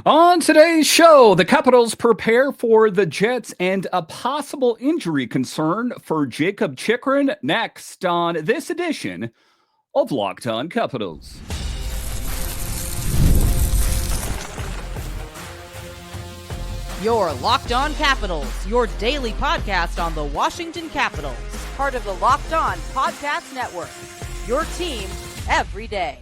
On today's show, the Capitals prepare for the Jets and a possible injury concern for Jakob Chychrun next on this edition of Locked On Capitals. Your Locked On Capitals, your daily podcast on the Washington Capitals, part of the Locked On Podcast Network, your team every day.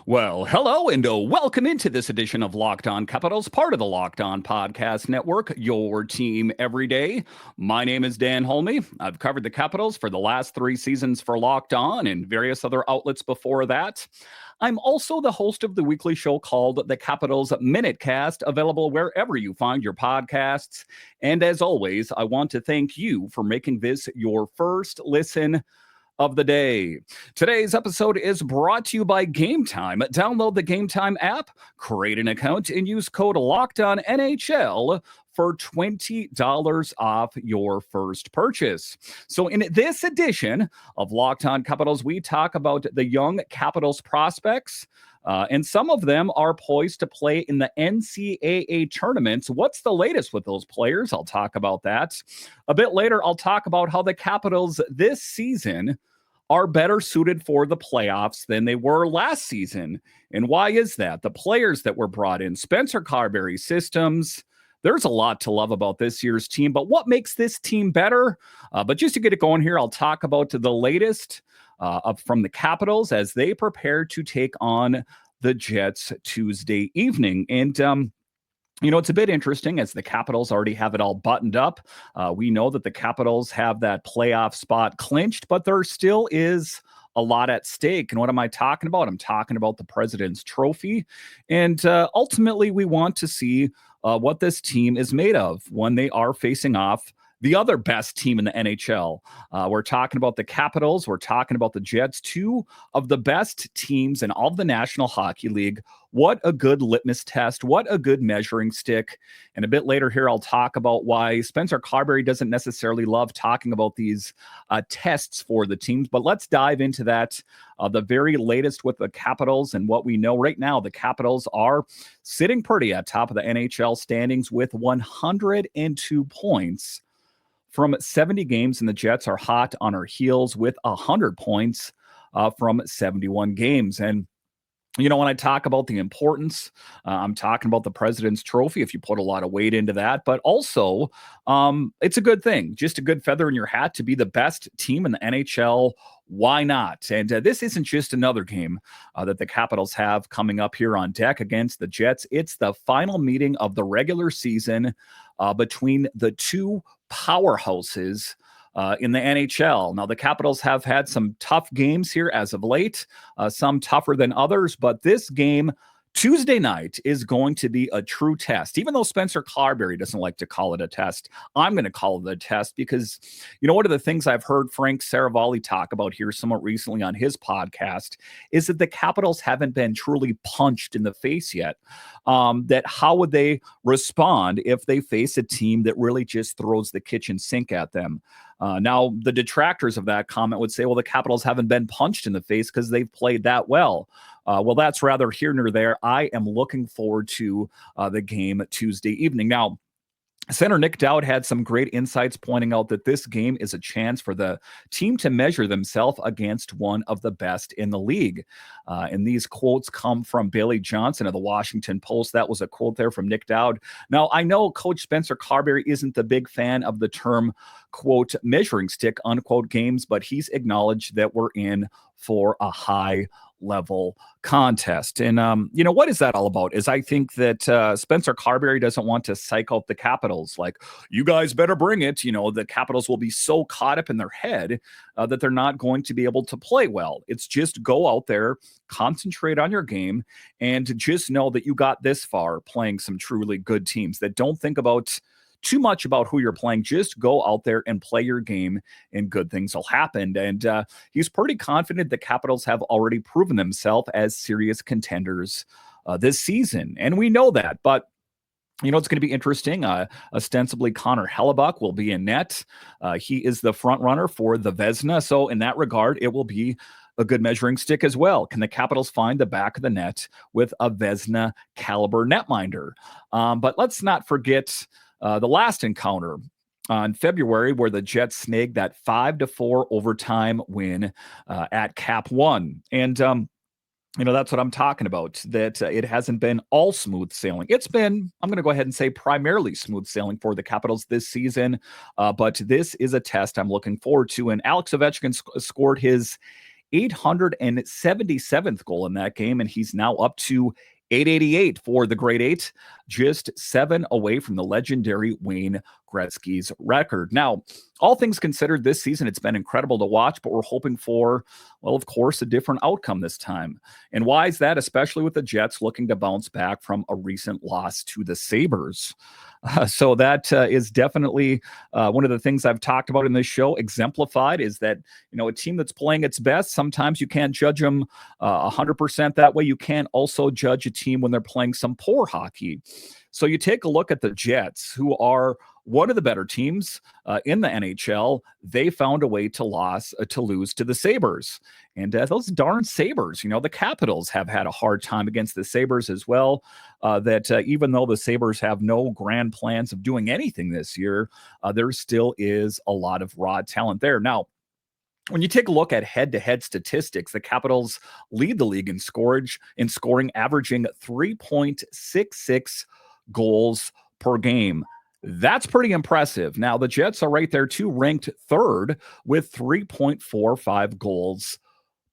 Well, hello and welcome into this edition of Locked On Capitals, part of the Locked On Podcast Network, your team every day. My name is Dan Holme. I've covered the Capitals for the last 3 seasons for Locked On and various other outlets before that. I'm also the host of the weekly show called The Capitals Minutecast, available wherever you find your podcasts. And as always, I want to thank you for making this your first listen of the day. Today's episode is brought to you by Game Time. Download the Game Time app, create an account, and use code LOCKEDONNHL for $20 off your first purchase. So in this edition of Locked On Capitals, we talk about the young Capitals prospects, and some of them are poised to play in the NCAA tournaments. What's the latest with those players? I'll talk about that. A bit later, I'll talk about how the Capitals this season are better suited for the playoffs than they were last season. And why is that? The players that were brought in, Spencer Carbery systems. There's a lot to love about this year's team, but what makes this team better? But just to get it going here, I'll talk about the latest from the Capitals as they prepare to take on the Jets Tuesday evening. And it's a bit interesting as the Capitals already have it all buttoned up. We know that the Capitals have that playoff spot clinched, but there still is a lot at stake. And what am I talking about? I'm talking about the President's Trophy. And ultimately, we want to see what this team is made of when they are facing off the other best team in the NHL. We're talking about the Capitals. We're talking about the Jets, 2 of the best teams in all of the National Hockey League. What a good litmus test. What a good measuring stick. And a bit later here, I'll talk about why Spencer Carbery doesn't necessarily love talking about these tests for the teams. But let's dive into that. The very latest with the Capitals and what we know right now, the Capitals are sitting pretty at top of the NHL standings with 102 points from 70 games, and the Jets are hot on our heels with 100 points from 71 games. And when I talk about the importance, I'm talking about the President's Trophy, if you put a lot of weight into that, but also it's a good thing, just a good feather in your hat to be the best team in the NHL. Why not? And this isn't just another game that the Capitals have coming up here on deck against the Jets. It's the final meeting of the regular season between the 2 powerhouses in the NHL. Now, the Capitals have had some tough games here as of late, some tougher than others, but this game Tuesday night is going to be a true test. Even though Spencer Carbery doesn't like to call it a test, I'm going to call it a test because, one of the things I've heard Frank Saravalli talk about here somewhat recently on his podcast is that the Capitals haven't been truly punched in the face yet. That how would they respond if they face a team that really just throws the kitchen sink at them? Now, the detractors of that comment would say, well, the Capitals haven't been punched in the face because they've played that well. Well, that's rather here nor there. I am looking forward to the game Tuesday evening. Now, Center Nic Dowd had some great insights pointing out that this game is a chance for the team to measure themselves against one of the best in the league. And these quotes come from Bailey Johnson of the Washington Post. That was a quote there from Nic Dowd. Now, I know Coach Spencer Carbery isn't the big fan of the term, quote, measuring stick, unquote, games, but he's acknowledged that we're in for a high level contest. And, what is that all about? Is I think that Spencer Carbery doesn't want to psych out the Capitals. Like, you guys better bring it. The Capitals will be so caught up in their head that they're not going to be able to play well. It's just go out there, concentrate on your game, and just know that you got this far playing some truly good teams that don't think about too much about who you're playing. Just go out there and play your game and good things will happen. And he's pretty confident the Capitals have already proven themselves as serious contenders this season. And we know that, but it's going to be interesting. Ostensibly, Connor Hellebuck will be in net. He is the front runner for the Vezina. So in that regard, it will be a good measuring stick as well. Can the Capitals find the back of the net with a Vezina caliber netminder? But let's not forget the last encounter on February, where the Jets snagged that 5-4 overtime win at Cap One. And that's what I'm talking about, that it hasn't been all smooth sailing. It's been, I'm going to go ahead and say, primarily smooth sailing for the Capitals this season. But this is a test I'm looking forward to. And Alex Ovechkin scored his 877th goal in that game, and he's now up to 888 for the Great Eight, just 7 away from the legendary Wayne Gretzky's record. Now, all things considered, this season, it's been incredible to watch, but we're hoping for, well, of course, a different outcome this time. And why is that? Especially with the Jets looking to bounce back from a recent loss to the Sabres. So that is definitely one of the things I've talked about in this show. Exemplified is that, a team that's playing its best, sometimes you can't judge them 100% that way. You can't also judge a team when they're playing some poor hockey. So you take a look at the Jets, who are one of the better teams in the NHL. They found a way to lose to the Sabres. And those darn Sabres, the Capitals have had a hard time against the Sabres as well. Even though the Sabres have no grand plans of doing anything this year, there still is a lot of raw talent there. Now, when you take a look at head-to-head statistics, the Capitals lead the league in scoring, averaging 3.66 goals per game. That's pretty impressive. Now, the Jets are right there too, ranked third with 3.45 goals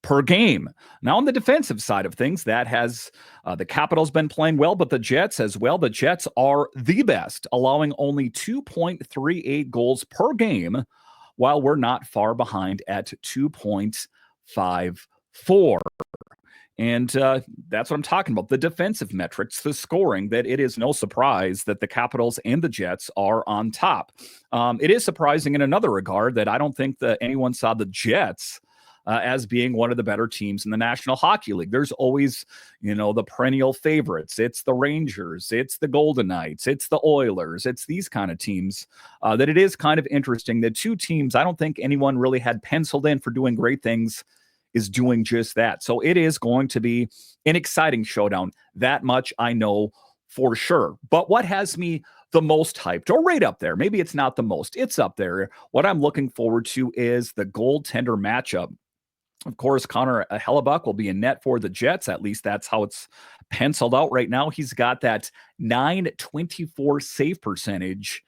per game. Now, on the defensive side of things, that has the Capitals been playing well, but the Jets as well. The Jets are the best, allowing only 2.38 goals per game, while we're not far behind at 2.54. And that's what I'm talking about. The defensive metrics, the scoring, that it is no surprise that the Capitals and the Jets are on top. It is surprising in another regard that I don't think that anyone saw the Jets as being one of the better teams in the National Hockey League. There's always, the perennial favorites. It's the Rangers, it's the Golden Knights, it's the Oilers, it's these kind of teams that it is kind of interesting that two teams I don't think anyone really had penciled in for doing great things is doing just that. So it is going to be an exciting showdown. That much I know for sure. But what has me the most hyped, or right up there, maybe it's not the most, it's up there. What I'm looking forward to is the goaltender matchup. Of course, Connor Hellebuck will be in net for the Jets. At least that's how it's penciled out right now. He's got that .924 save percentage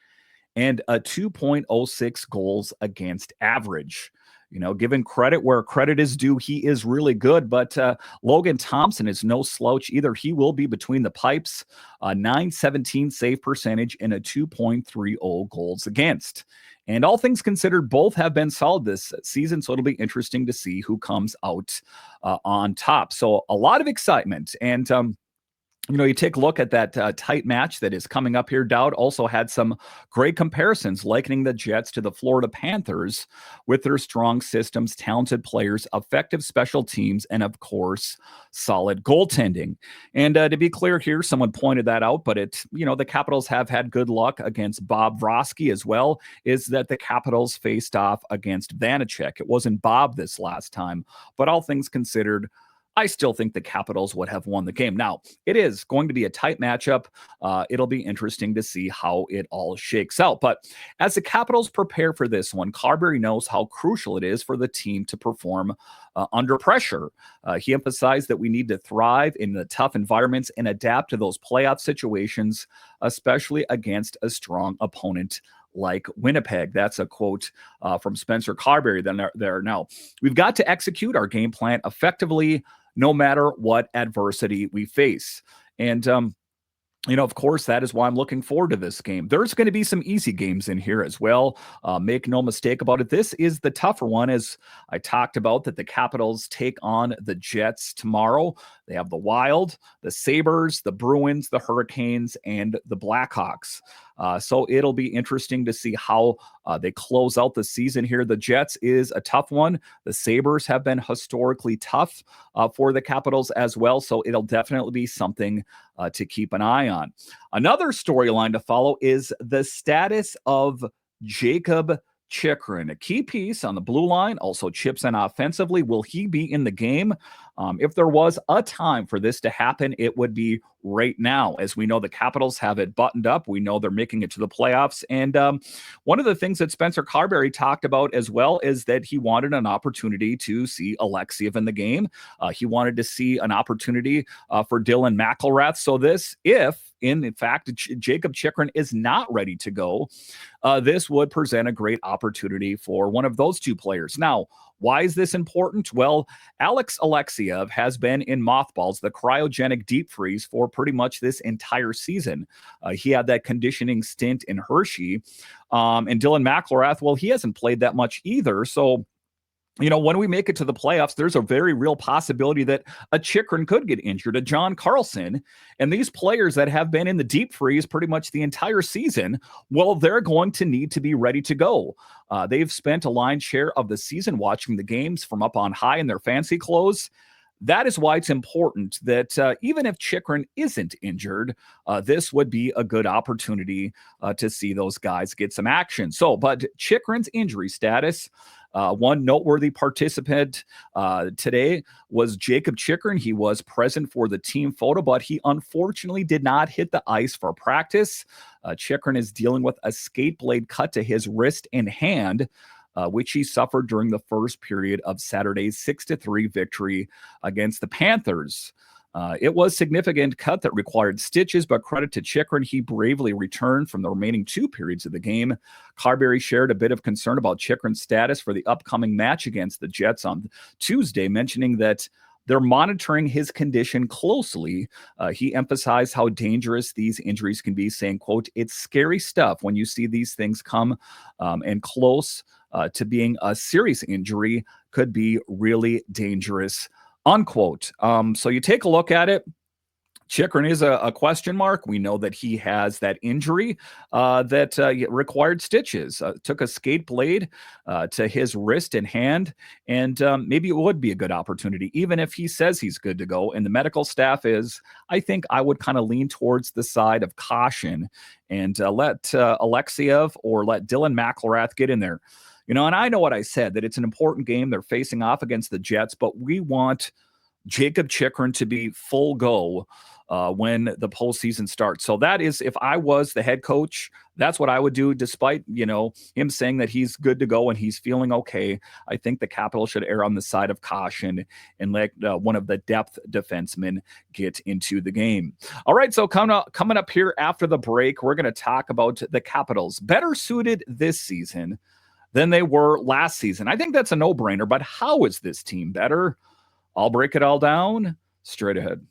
and a 2.06 goals against average. Given credit where credit is due, he is really good. But Logan Thompson is no slouch either. He will be between the pipes, a .917 save percentage and a 2.30 goals against. And all things considered, both have been solid this season, so it'll be interesting to see who comes out on top. So a lot of excitement. And you take a look at that tight match that is coming up here. Dowd also had some great comparisons, likening the Jets to the Florida Panthers with their strong systems, talented players, effective special teams, and, of course, solid goaltending. And to be clear here, someone pointed that out, but the Capitals have had good luck against Bob Vrosky as well, is that the Capitals faced off against Vanacek. It wasn't Bob this last time, but all things considered, I still think the Capitals would have won the game. Now, it is going to be a tight matchup. It'll be interesting to see how it all shakes out. But as the Capitals prepare for this one, Carbery knows how crucial it is for the team to perform under pressure. He emphasized that we need to thrive in the tough environments and adapt to those playoff situations, especially against a strong opponent like Winnipeg. That's a quote from Spencer Carbery there. Now, we've got to execute our game plan effectively no matter what adversity we face. And, of course, that is why I'm looking forward to this game. There's going to be some easy games in here as well. Make no mistake about it. This is the tougher one, as I talked about, that the Capitals take on the Jets tomorrow. They have the Wild, the Sabres, the Bruins, the Hurricanes, and the Blackhawks. So it'll be interesting to see how they close out the season here. The Jets is a tough one. The Sabres have been historically tough for the Capitals as well. So it'll definitely be something to keep an eye on. Another storyline to follow is the status of Jakob Chychrun, a key piece on the blue line, also chips in offensively. Will he be in the game? If there was a time for this to happen, it would be right now. As we know, the Capitals have it buttoned up. We know they're making it to the playoffs. And one of the things that Spencer Carbery talked about as well is that he wanted an opportunity to see Alexeyev in the game. He wanted to see an opportunity for Dylan McElrath. So this, if in fact, Jakob Chychrun is not ready to go, this would present a great opportunity for one of those two players. Now, why is this important? Well, Alex Alexeyev has been in mothballs, the cryogenic deep freeze, for pretty much this entire season. He had that conditioning stint in Hershey. And Dylan McElrath, well, he hasn't played that much either. So, when we make it to the playoffs, there's a very real possibility that a Chychrun could get injured, a John Carlson. And these players that have been in the deep freeze pretty much the entire season, well, they're going to need to be ready to go. They've spent a lion's share of the season watching the games from up on high in their fancy clothes. That is why it's important that even if Chychrun isn't injured, this would be a good opportunity to see those guys get some action. So, but Chychrun's injury status, one noteworthy participant today was Jakob Chychrun. He was present for the team photo, but he unfortunately did not hit the ice for practice. Chychrun is dealing with a skate blade cut to his wrist and hand, which he suffered during the first period of Saturday's 6-3 victory against the Panthers. It was a significant cut that required stitches, but credit to Chychrun, he bravely returned from the remaining 2 periods of the game. Carbery shared a bit of concern about Chychrun's status for the upcoming match against the Jets on Tuesday, mentioning that they're monitoring his condition closely. He emphasized how dangerous these injuries can be, saying, quote, "It's scary stuff when you see these things come and close to being a serious injury, could be really dangerous," unquote. So you take a look at it. Chychrun is a question mark. We know that he has that injury that required stitches. Took a skate blade to his wrist and hand, and maybe it would be a good opportunity, even if he says he's good to go. And the medical staff is, I think I would kind of lean towards the side of caution and let Alexeyev or let Dylan McElrath get in there. And I know what I said, that it's an important game. They're facing off against the Jets, but we want Jakob Chychrun to be full go when the postseason starts. So that is, if I was the head coach, that's what I would do, despite, him saying that he's good to go and he's feeling okay. I think the Capitals should err on the side of caution and let one of the depth defensemen get into the game. All right, so coming up here after the break, we're going to talk about the Capitals, better suited this season than they were last season. I think that's a no-brainer, but how is this team better? I'll break it all down straight ahead.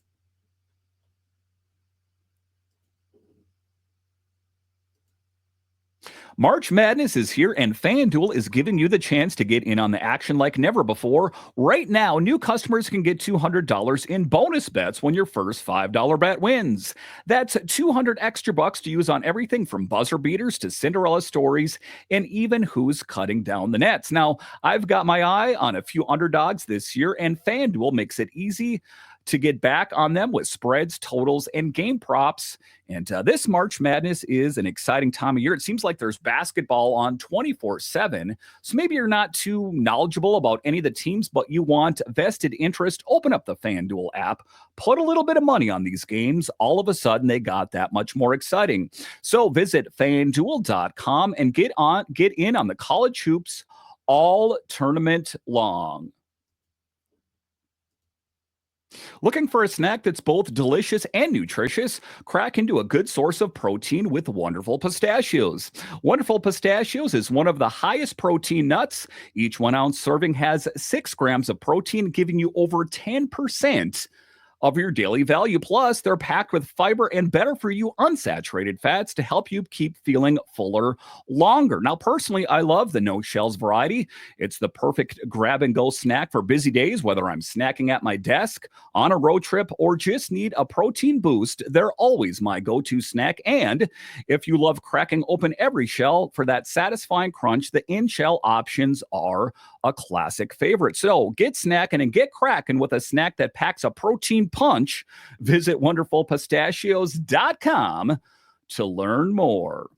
March Madness is here, and FanDuel is giving you the chance to get in on the action like never before. Right now, new customers can get $200 in bonus bets when your first $5 bet wins. That's $200 extra bucks to use on everything from buzzer beaters to Cinderella stories and even who's cutting down the nets. Now, I've got my eye on a few underdogs this year, and FanDuel makes it easy to get back on them with spreads, totals, and game props. And this March Madness is an exciting time of year. It seems like there's basketball on 24/7. So maybe you're not too knowledgeable about any of the teams, but you want vested interest. Open up the FanDuel app, put a little bit of money on these games. All of a sudden, they got that much more exciting. So visit FanDuel.com and get in on the college hoops all tournament long. Looking for a snack that's both delicious and nutritious? Crack into a good source of protein with Wonderful Pistachios. Wonderful Pistachios is one of the highest protein nuts. Each 1 ounce serving has 6 grams of protein, giving you over 10% of your daily value. Plus, they're packed with fiber and better for you unsaturated fats to help you keep feeling fuller longer. Now, personally, I love the no shells variety. It's the perfect grab and go snack for busy days, whether I'm snacking at my desk, on a road trip, or just need a protein boost. They're always my go-to snack. And if you love cracking open every shell for that satisfying crunch, the in-shell options are a classic favorite. So get snacking and get cracking with a snack that packs a protein punch. Visit wonderfulpistachios.com to learn more.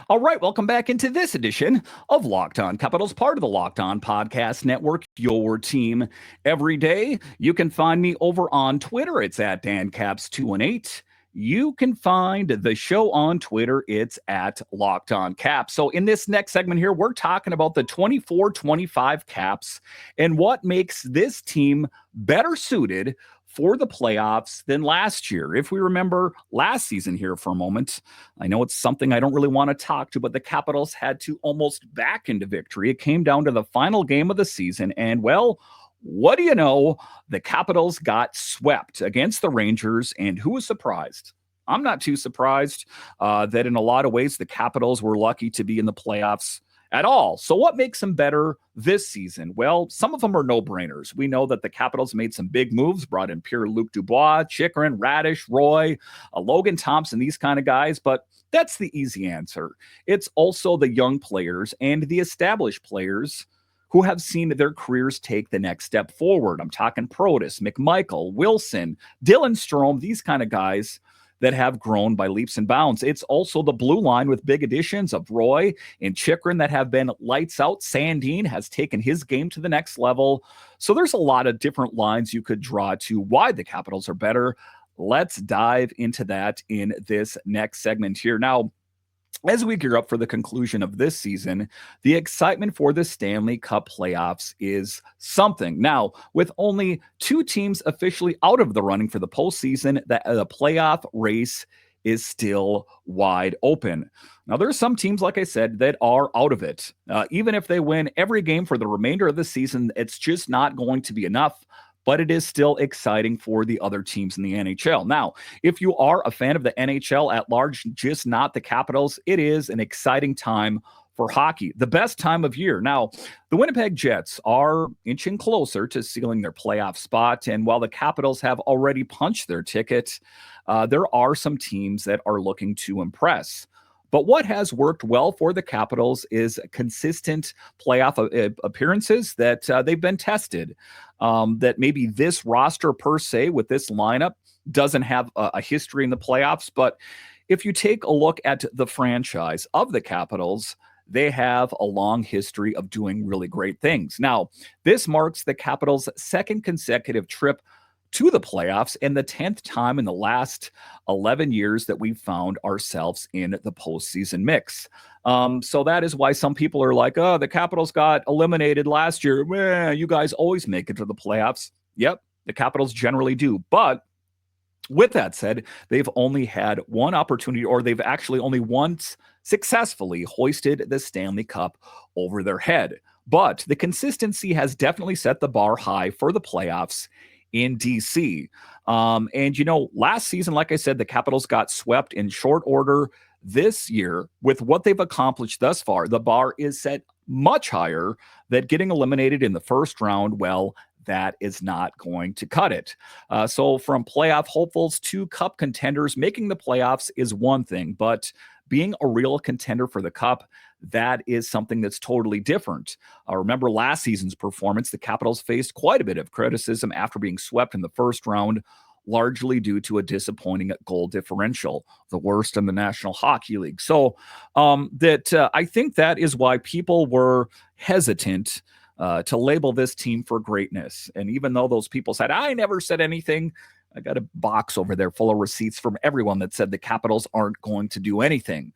All right, welcome back into this edition of Locked On Capitals, part of the Locked On Podcast Network, your team every day. You can find me over on Twitter. It's at DanCaps218. You can find the show on Twitter. It's at Locked On Caps. So in this next segment here, we're talking about the 24-25 Caps and what makes this team better suited for the playoffs than last year. If we remember last season here for a moment, I know it's something I don't really want to talk to, but the Capitals had to almost back into victory. It came down to the final game of the season, and well, what do you know? The Capitals got swept against the Rangers, and who was surprised? I'm not too surprised that in a lot of ways the Capitals were lucky to be in the playoffs at all. So what makes them better this season? Well, some of them are no-brainers. We know that the Capitals made some big moves, brought in Pierre-Luc Dubois, Chychrun, Radish, Roy, Logan Thompson, these kind of guys, but that's the easy answer. It's also the young players and the established players who have seen their careers take the next step forward. I'm talking Protas, McMichael, Wilson, Dylan Strome, these kind of guys that have grown by leaps and bounds. It's also the blue line with big additions of Roy and Chychrun that have been lights out. Sandin has taken his game to the next level. So there's a lot of different lines you could draw to why the Capitals are better. Let's dive into that in this next segment here. Now, as we gear up for the conclusion of this season, the excitement for the Stanley Cup playoffs is something. Now, with only two teams officially out of the running for the postseason, the playoff race is still wide open. Now, there are some teams, like I said, that are out of it. Even if they win every game for the remainder of the season, it's just not going to be enough. But it is still exciting for the other teams in the NHL. Now, if you are a fan of the NHL at large, just not the Capitals, it is an exciting time for hockey, the best time of year. Now, the Winnipeg Jets are inching closer to sealing their playoff spot, and while the Capitals have already punched their ticket, there are some teams that are looking to impress. But what has worked well for the Capitals is consistent playoff appearances that they've been tested. That maybe this roster per se with this lineup doesn't have a history in the playoffs. But if you take a look at the franchise of the Capitals, they have a long history of doing really great things. Now, this marks the Capitals' second consecutive trip to the playoffs and the 10th time in the last 11 years that we've found ourselves in the postseason mix. So that is why some people are like, oh, the Capitals got eliminated last year. You guys always make it to the playoffs. Yep, the Capitals generally do. But with that said, they've only had one opportunity, or they've actually only once successfully hoisted the Stanley Cup over their head. But the consistency has definitely set the bar high for the playoffs in DC. And, last season, like I said, the Capitals got swept in short order. This year, with what they've accomplished thus far, the bar is set much higher. That getting eliminated in the first round, well, that is not going to cut it. So from playoff hopefuls to cup contenders, making the playoffs is one thing, but being a real contender for the cup, that is something that's totally different. Remember last season's performance, the Capitals faced quite a bit of criticism after being swept in the first round, largely due to a disappointing goal differential, the worst in the National Hockey League. So I think that is why people were hesitant to label this team for greatness. And even though those people said, I never said anything, I got a box over there full of receipts from everyone that said the Capitals aren't going to do anything.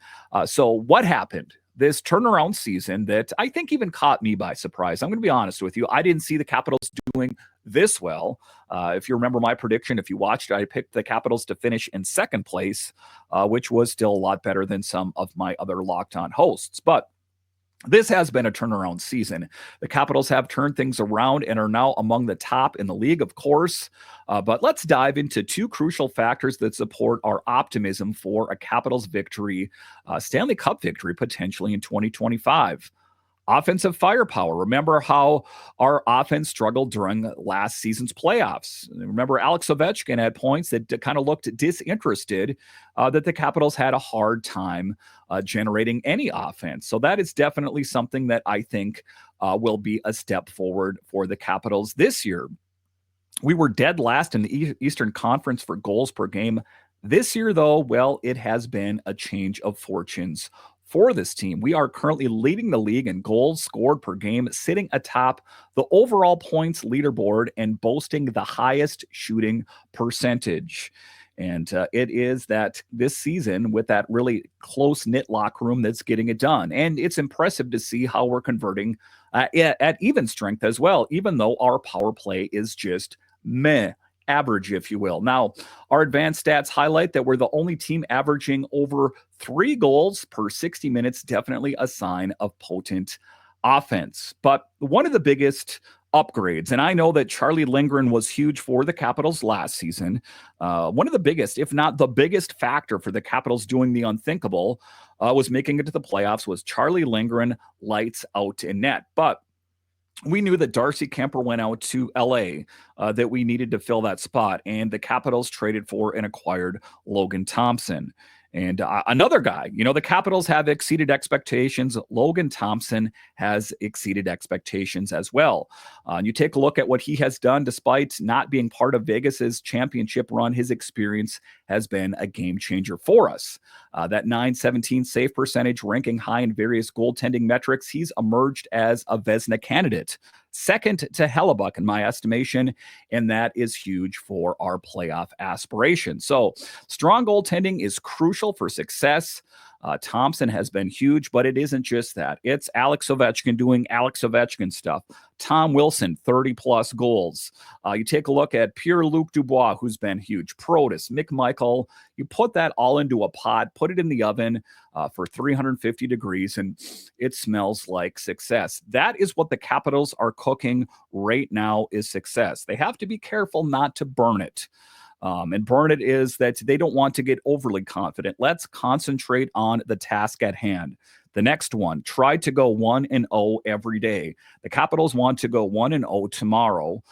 So what happened? This turnaround season that I think even caught me by surprise. I'm going to be honest with you. I didn't see the Capitals doing this well. If you remember my prediction, if you watched, I picked the Capitals to finish in second place, which was still a lot better than some of my other Locked On hosts. But this has been a turnaround season. The Capitals have turned things around and are now among the top in the league, of course. But let's dive into two crucial factors that support our optimism for a Capitals victory, Stanley Cup victory, potentially in 2025. Offensive firepower. Remember how our offense struggled during last season's playoffs. Remember Alex Ovechkin at points that kind of looked disinterested, that the Capitals had a hard time generating any offense. So that is definitely something that I think will be a step forward for the Capitals this year. We were dead last in the Eastern Conference for goals per game. This year, though, well, it has been a change of fortunes for this team. We are currently leading the league in goals scored per game, sitting atop the overall points leaderboard and boasting the highest shooting percentage. And it is that this season with that really close-knit locker room that's getting it done. And it's impressive to see how we're converting at even strength as well, even though our power play is just meh. Average, if you will. Now, our advanced stats highlight that we're the only team averaging over 3 goals per 60 minutes, definitely a sign of potent offense. But one of the biggest upgrades, and I know that Charlie Lindgren was huge for the Capitals last season. One of the biggest, if not the biggest factor for the Capitals doing the unthinkable was making it to the playoffs was Charlie Lindgren lights out in net. But we knew that Darcy Kemper went out to LA, that we needed to fill that spot, and the Capitals traded for and acquired Logan Thompson. And another guy, the Capitals have exceeded expectations. Logan Thompson has exceeded expectations as well. You take a look at what he has done despite not being part of Vegas's championship run. His experience has been a game changer for us. That .917 save percentage, ranking high in various goaltending metrics, he's emerged as a Vezina candidate, second to Hellebuck in my estimation, and that is huge for our playoff aspirations. So strong goaltending is crucial for success. Thompson has been huge, but it isn't just that. It's Alex Ovechkin doing Alex Ovechkin stuff. Tom Wilson, 30-plus goals. You take a look at Pierre-Luc Dubois, who's been huge. Protus, Mick Michael. You put that all into a pot, put it in the oven for 350 degrees, and it smells like success. That is what the Capitals are cooking right now is success. They have to be careful not to burn it. And burn it is that they don't want to get overly confident. Let's concentrate on the task at hand. The next one, try to go 1-0 every day. The Capitals want to go 1-0 tomorrow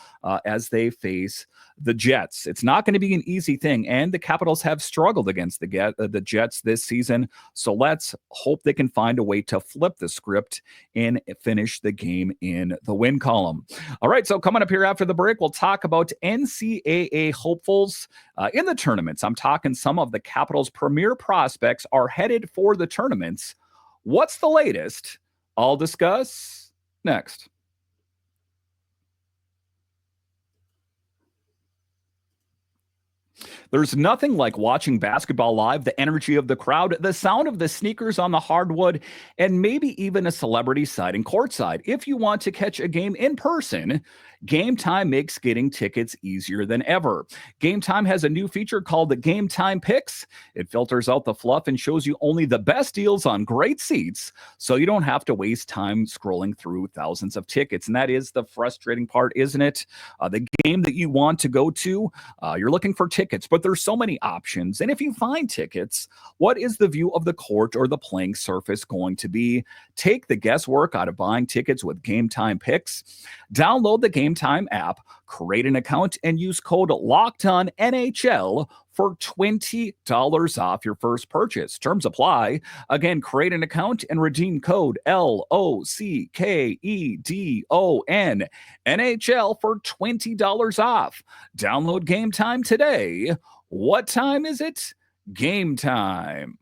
as they face the Jets. It's not going to be an easy thing, and the Capitals have struggled against the Jets this season. So let's hope they can find a way to flip the script and finish the game in the win column. All right, so coming up here after the break, we'll talk about NCAA hopefuls in the tournaments. I'm talking some of the Capitals' premier prospects are headed for the tournaments. What's the latest? I'll discuss next. There's nothing like watching basketball live, the energy of the crowd, the sound of the sneakers on the hardwood, and maybe even a celebrity sighting courtside. If you want to catch a game in person, Game Time makes getting tickets easier than ever. Game Time has a new feature called the Game Time Picks. It filters out the fluff and shows you only the best deals on great seats, so you don't have to waste time scrolling through thousands of tickets. And that is the frustrating part, isn't it? The game that you want to go to, you're looking for tickets, but there's so many options. And if you find tickets, what is the view of the court or the playing surface going to be? Take the guesswork out of buying tickets with Game Time Picks. Download the Game Time app, create an account, and use code LOCKEDONNHL for $20 off your first purchase. Terms apply. Again, create an account and redeem code LOCKEDON NHL for $20 off. Download Game Time today. What time is it? Game time.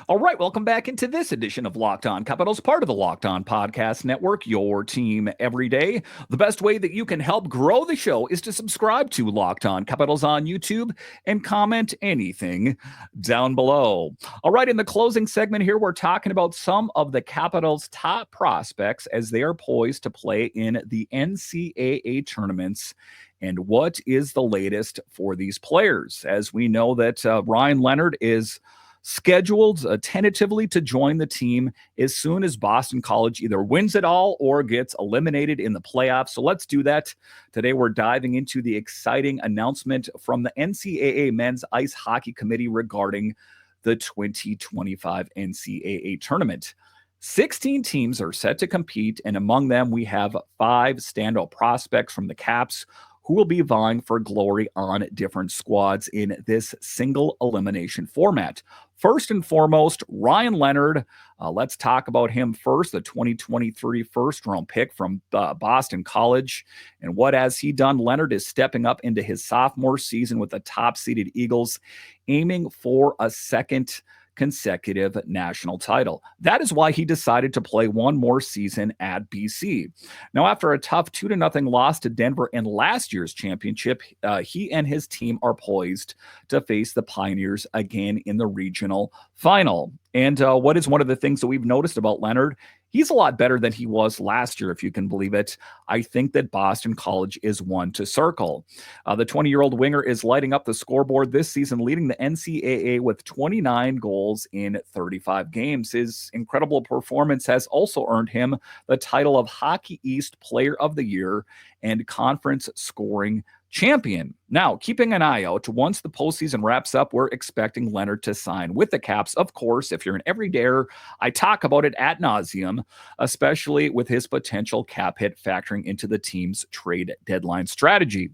All right, welcome back into this edition of Locked On Capitals, part of the Locked On Podcast Network, your team every day. The best way that you can help grow the show is to subscribe to Locked On Capitals on YouTube and comment anything down below. All right, in the closing segment here, we're talking about some of the Capitals' top prospects as they are poised to play in the NCAA tournaments. And what is the latest for these players? As we know that Ryan Leonard is scheduled tentatively to join the team as soon as Boston College either wins it all or gets eliminated in the playoffs. So let's do that. Today we're diving into the exciting announcement from the NCAA Men's Ice Hockey Committee regarding the 2025 NCAA tournament. 16 teams are set to compete, and among them we have 5 standout prospects from the Caps who will be vying for glory on different squads in this single elimination format. First and foremost, Ryan Leonard. Let's talk about him first, the 2023 first-round pick from Boston College. And what has he done? Leonard is stepping up into his sophomore season with the top-seeded Eagles, aiming for a second consecutive national title. That is why he decided to play one more season at BC. Now, after a tough 2-0 loss to Denver in last year's championship, he and his team are poised to face the Pioneers again in the regional final. And what is one of the things that we've noticed about Leonard? He's a lot better than he was last year, if you can believe it. I think that Boston College is one to circle. The 20-year-old winger is lighting up the scoreboard this season, leading the NCAA with 29 goals in 35 games. His incredible performance has also earned him the title of Hockey East Player of the Year and Conference Scoring Champion. Now, keeping an eye out, once the postseason wraps up, we're expecting Leonard to sign with the Caps. Of course, if you're an everydayer, I talk about it ad nauseum, especially with his potential cap hit factoring into the team's trade deadline strategy.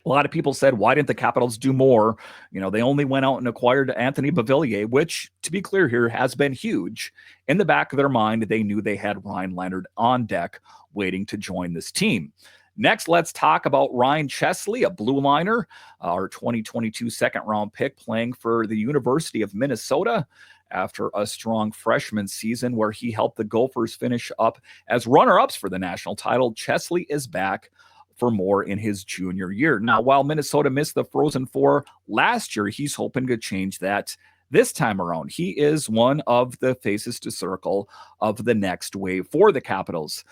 A lot of people said, why didn't the Capitals do more? You know, they only went out and acquired Anthony Beauvillier, which, to be clear here, has been huge. In the back of their mind, they knew they had Ryan Leonard on deck waiting to join this team. Next, let's talk about Ryan Chesley, a blue liner, our 2022 second-round pick playing for the University of Minnesota after a strong freshman season where he helped the Gophers finish up as runner-ups for the national title. Chesley is back for more in his junior year. Now, while Minnesota missed the Frozen Four last year, he's hoping to change that this time around. He is one of the faces to circle of the next wave for the Capitals.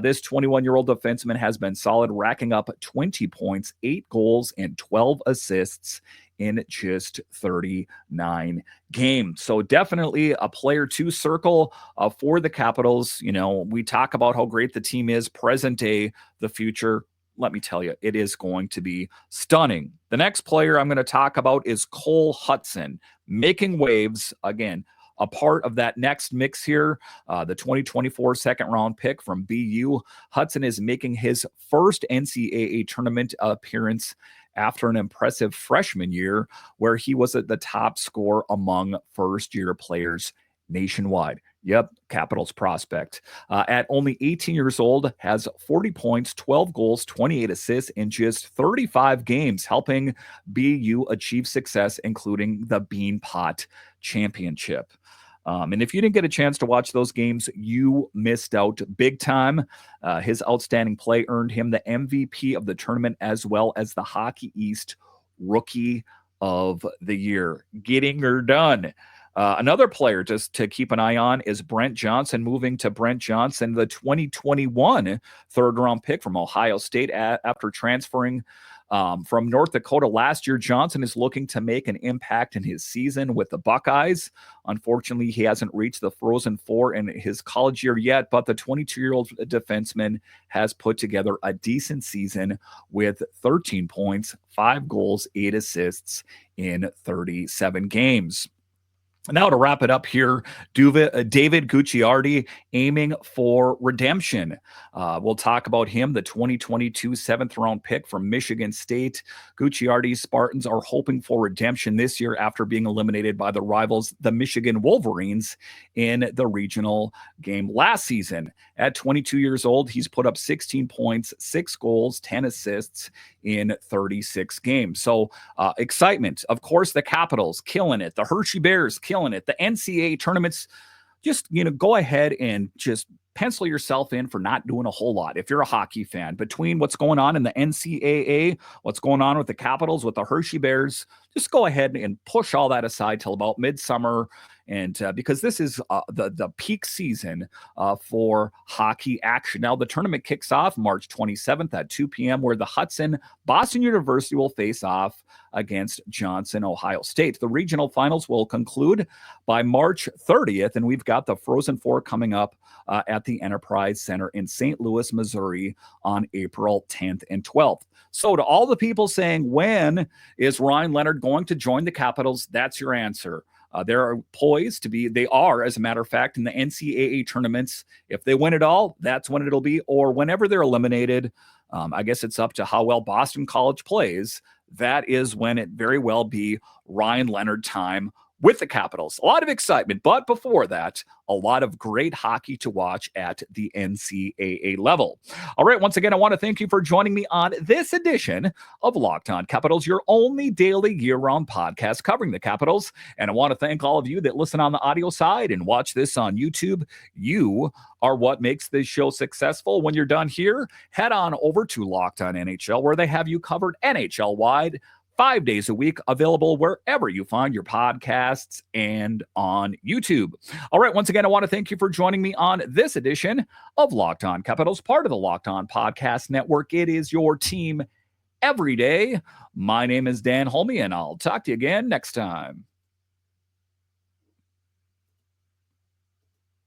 This 21-year-old defenseman has been solid, racking up 20 points, 8 goals, and 12 assists in just 39 games. So definitely a player to circle for the Capitals. You know, we talk about how great the team is, present day, the future. Let me tell you, it is going to be stunning. The next player I'm going to talk about is Cole Hutson, making waves again. A part of that next mix here, the 2024 second-round pick from BU. Hutson is making his first NCAA tournament appearance after an impressive freshman year where he was at the top scorer among first-year players nationwide. Yep, Capitals prospect. At only 18 years old, has 40 points, 12 goals, 28 assists in just 35 games, helping BU achieve success, including the Beanpot Championship. And if you didn't get a chance to watch those games, you missed out big time. His outstanding play earned him the MVP of the tournament as well as the Hockey East Rookie of the Year. Getting her done. Another player just to keep an eye on is Brent Johnson. Moving to Brent Johnson, the 2021 third-round pick from Ohio State after transferring from North Dakota last year. Johnson is looking to make an impact in his season with the Buckeyes. Unfortunately, he hasn't reached the Frozen Four in his college year yet, but the 22-year-old defenseman has put together a decent season with 13 points, 5 goals, 8 assists in 37 games. Now to wrap it up here, David Gucciardi aiming for redemption. We'll talk about him, the 2022 seventh-round pick from Michigan State. Gucciardi's Spartans are hoping for redemption this year after being eliminated by the rivals, the Michigan Wolverines, in the regional game last season. At 22 years old, he's put up 16 points, 6 goals, 10 assists in 36 games. So excitement. Of course, the Capitals killing it. The Hershey Bears killing it. The NCAA tournaments, just, go ahead and just pencil yourself in for not doing a whole lot. If you're a hockey fan, between what's going on in the NCAA, what's going on with the Capitals, with the Hershey Bears, just go ahead and push all that aside till about midsummer. And because this is the peak season for hockey action. Now, the tournament kicks off March 27th at 2 p.m., where the Boston University will face off against Johnson, Ohio State. The regional finals will conclude by March 30th, and we've got the Frozen Four coming up at the Enterprise Center in St. Louis, Missouri on April 10th and 12th. So to all the people saying, when is Ryan Leonard going to join the Capitals? That's your answer. They're poised to be, they are, as a matter of fact, in the NCAA tournaments. If they win it all, that's when it'll be, or whenever they're eliminated. I guess it's up to how well Boston College plays. That is when it very well be Ryan Leonard time with the Capitals. A lot of excitement, but before that, a lot of great hockey to watch at the NCAA level. All right, once again, I want to thank you for joining me on this edition of Locked On Capitals, your only daily year-round podcast covering the Capitals. And I want to thank all of you that listen on the audio side and watch this on YouTube. You are what makes this show successful. When you're done here, head on over to Locked On NHL, where they have you covered NHL-wide, 5 days a week, available wherever you find your podcasts and on YouTube. All right, once again, I want to thank you for joining me on this edition of Locked On Capitals, part of the Locked On Podcast Network. It is your team every day. My name is Dan Holme, and I'll talk to you again next time.